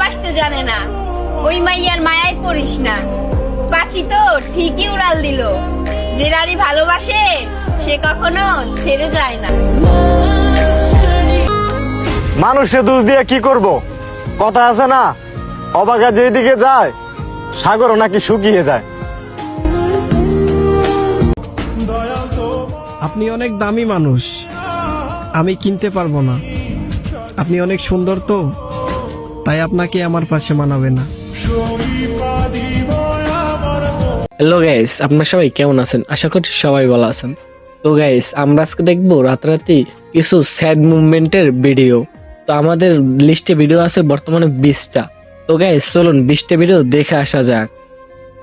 ভালোবাসতে জানে না, ওই মাইয়ার মায়ায় পড়িস না। পাখি তো ঠিকই উড়াল দিল, যে নারী ভালোবাসে সে কখনো ছেড়ে যায় না। মানুষে দোষ দিয়ে কি করব? কথা আছে না, অবাগা যেদিকে যায় সাগরও নাকি শুকিয়ে যায়। আপনি অনেক দামি মানুষ, আমি কিনতে পারবো না। আপনি অনেক সুন্দর তো, তাই আপনাকে আমার পাশে মানাবে না। হ্যালো গাইস, আপনারা সবাই কেমন আছেন? আশা করি সবাই ভালো আছেন। তো গাইস, আমরা আজকে দেখবো রাতারাতি কিছু স্যাড মুভমেন্টের ভিডিও। তো আমাদের লিস্টে ভিডিও আছে বর্তমানে 20টা। তো গাইস চলুন 20টা ভিডিও দেখে আসা যাক।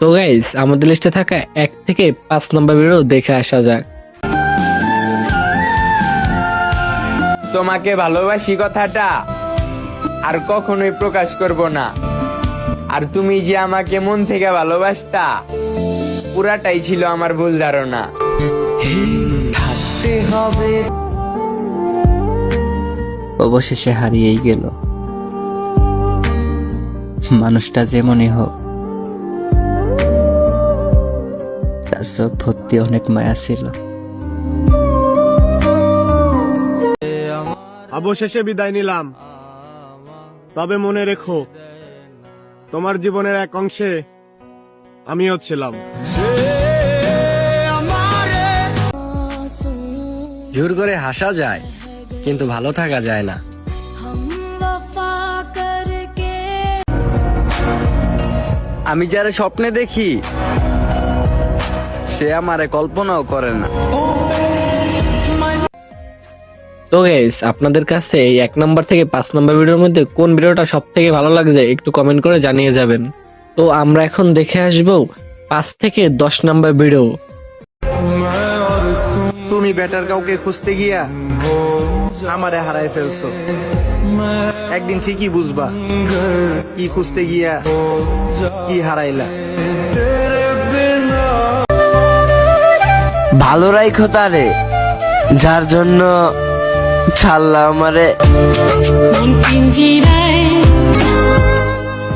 তো গাইস, আমাদের লিস্টে থাকা 1 থেকে 5 নম্বর ভিডিও দেখে আসা যাক। তোমাকে ভালোবাসি কথাটা আর কখনোই প্রকাশ করব না। আর তুমি যে আমাকে মন থেকে ভালোবাসতা, পুরাটাই ছিল আমার ভুল ধারণা। অবশেষে হারিয়েই গেল। মানুষটা যেমনই হোক, তার চোখ ভর্তি অনেক মায়া ছিল। অবশেষে বিদায় নিলাম, তবে মনে রেখো তোমার জীবনের এক অংশে আমিও ছিলাম। জোর করে হাসা যায় কিন্তু ভালো থাকা যায় না। আমি যারা স্বপ্নে দেখি সে আমারে কল্পনাও করে না। তো গাইস, আপনাদের কাছে এই 1 নম্বর থেকে 5 নম্বর ভিডিওর মধ্যে কোন ভিডিওটা সব থেকে ভালো লাগছে একটু কমেন্ট করে জানিয়ে যাবেন। তো আমরা এখন দেখে আসবো 5 থেকে 10 নম্বর ভিডিও। তুমি বেটার কাউকে খুঁজতে গিয়া আমারে হারায় ফেলছো। একদিন ঠিকই বুঝবা কি খুঁজতে গিয়া কি হারাইলা। ভালো রাইখো তারে, যার জন্য ছাড়লা আমারে।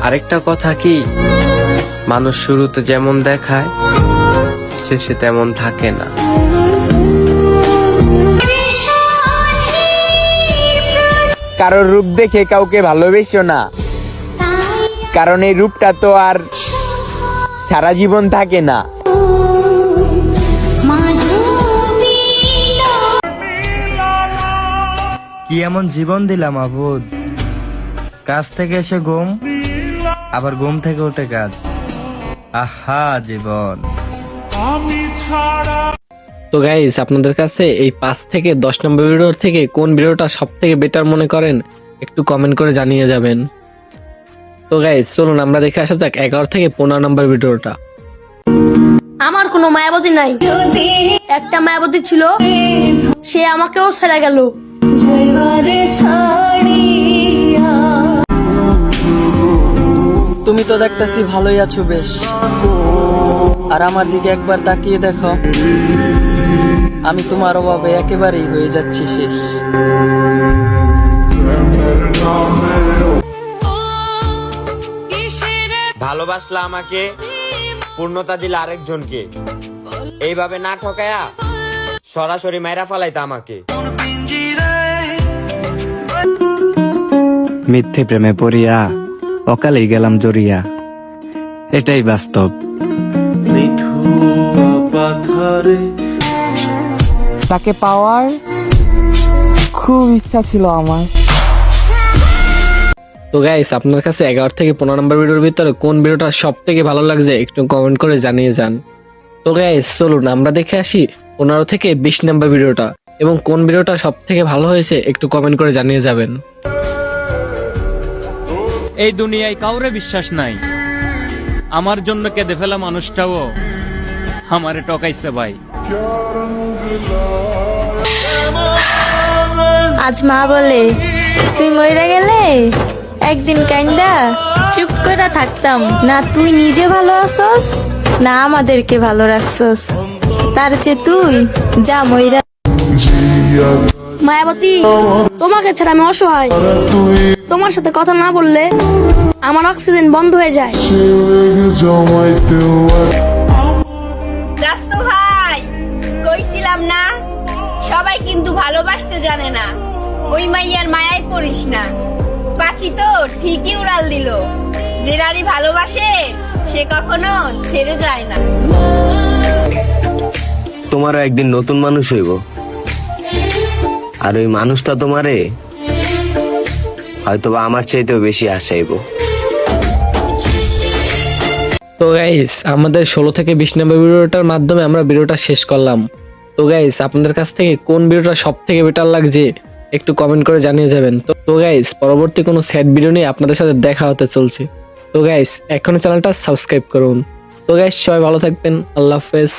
আরেকটা কথা কি, মানুষ শুরুতে যেমন দেখায় শেষে তেমন থাকে না। কারোর রূপ দেখে কাউকে ভালোবেসো না, কারণ এই রূপটা তো আর সারা জীবন থাকে না। কি এমন জীবন দিলাম আবুদ, কাজ থেকে এসে ঘুম, আবার ঘুম থেকে উঠে কাজ। আহা জীবন। তো গাইস, আপনাদের কাছে এই 5 থেকে 10 নম্বর ভিডিওর থেকে কোন ভিডিওটা সব থেকে বেটার মনে করেন একটু কমেন্ট করে জানিয়ে যাবেন। তো গাইস চলুন আমরা দেখে আসা যাক 11 থেকে 15 নম্বর ভিডিওটা। আমার কোনো মায়াবতী নাই, একটা মায়াবতী ছিল, সে আমাকেও ছেড়ে গেল। তুমি তো দেখতেছি ভালোই আছো বেশ, আর আমার দিকে একবার তাকিয়ে দেখো, আমি তোমার অভাবে একেবারেই হয়ে যাচ্ছি শেষ। ভালোবাসলা আমাকে, পূর্ণতা দিল আরেকজনকে। এইভাবে না ঠকায়া সরাসরি মাইরা ফালাইতা আমাকে। মিথ্যে প্রেমে পড়িয়া অকালেই গেলাম জড়িয়া, এটাই বাস্তব। তাকে পাওয়ার খুব ইচ্ছা ছিল আমার। তো গাইস, আপনার কাছে 11 থেকে 15 নম্বর ভিডিওর ভিতরে কোন ভিডিওটা সব থেকে ভালো লাগছে একটু কমেন্ট করে জানিয়ে যান। তো গাইস চলুন আমরা দেখে আসি 15 থেকে 20 নম্বর ভিডিওটা, এবং কোন ভিডিওটা সব থেকে ভালো হয়েছে একটু কমেন্ট করে জানিয়ে যাবেন। এই দুনিয়ায় কাউরে বিশ্বাস নাই, আমার জন্য কেঁদে ফেলা মানুষটাও আমারে টকাইছে ভাই। আজ মা বলে তুই মরে গেলে একদিন কাইন্দা চুপ করে থাকতাম না, তুই নিজে ভালো আছস না আমাদেরকে ভালো রাখছস, তার চেয়ে তুই যা মইরা। মায়াবতী, তোমাকে ছাড়া আমি অসহায়। তোমার সাথে কথা না বললে আমার অক্সিজেন বন্ধ হয়ে যায়। রাস্তু ভাই, কইছিলাম না সবাই কিন্তু ভালোবাসতে জানে না। ওই মাইয়ার মায়ায় পড়িস না। পাখি তো ঠিকই উড়াল দিল। যে নারী ভালোবাসে সে কখনো ছেড়ে যায় না। তোমারও একদিন নতুন মানুষ হইব, আর ওই মানুষটা তোমারে হয়তোবা আমার চাইতেও বেশি আশাইব। তো গাইস, আমাদের 16 থেকে 20 নম্বর ভিডিওটার মাধ্যমে আমরা ভিডিওটা শেষ করলাম। তো গাইস, আপনাদের কাছ থেকে কোন ভিডিওটা সব থেকে বেটার লাগছে একটু কমেন্ট করে জানিয়ে যাবেন। তো গাইস, পরবর্তী কোনো স্যাড ভিডিও নিয়ে আপনাদের সাথে দেখা হতে চলছে। তো গাইস, এখনই চ্যানেলটা সাবস্ক্রাইব করুন। তো গাইস, সবাই ভালো থাকবেন। আল্লাহ হাফেজ।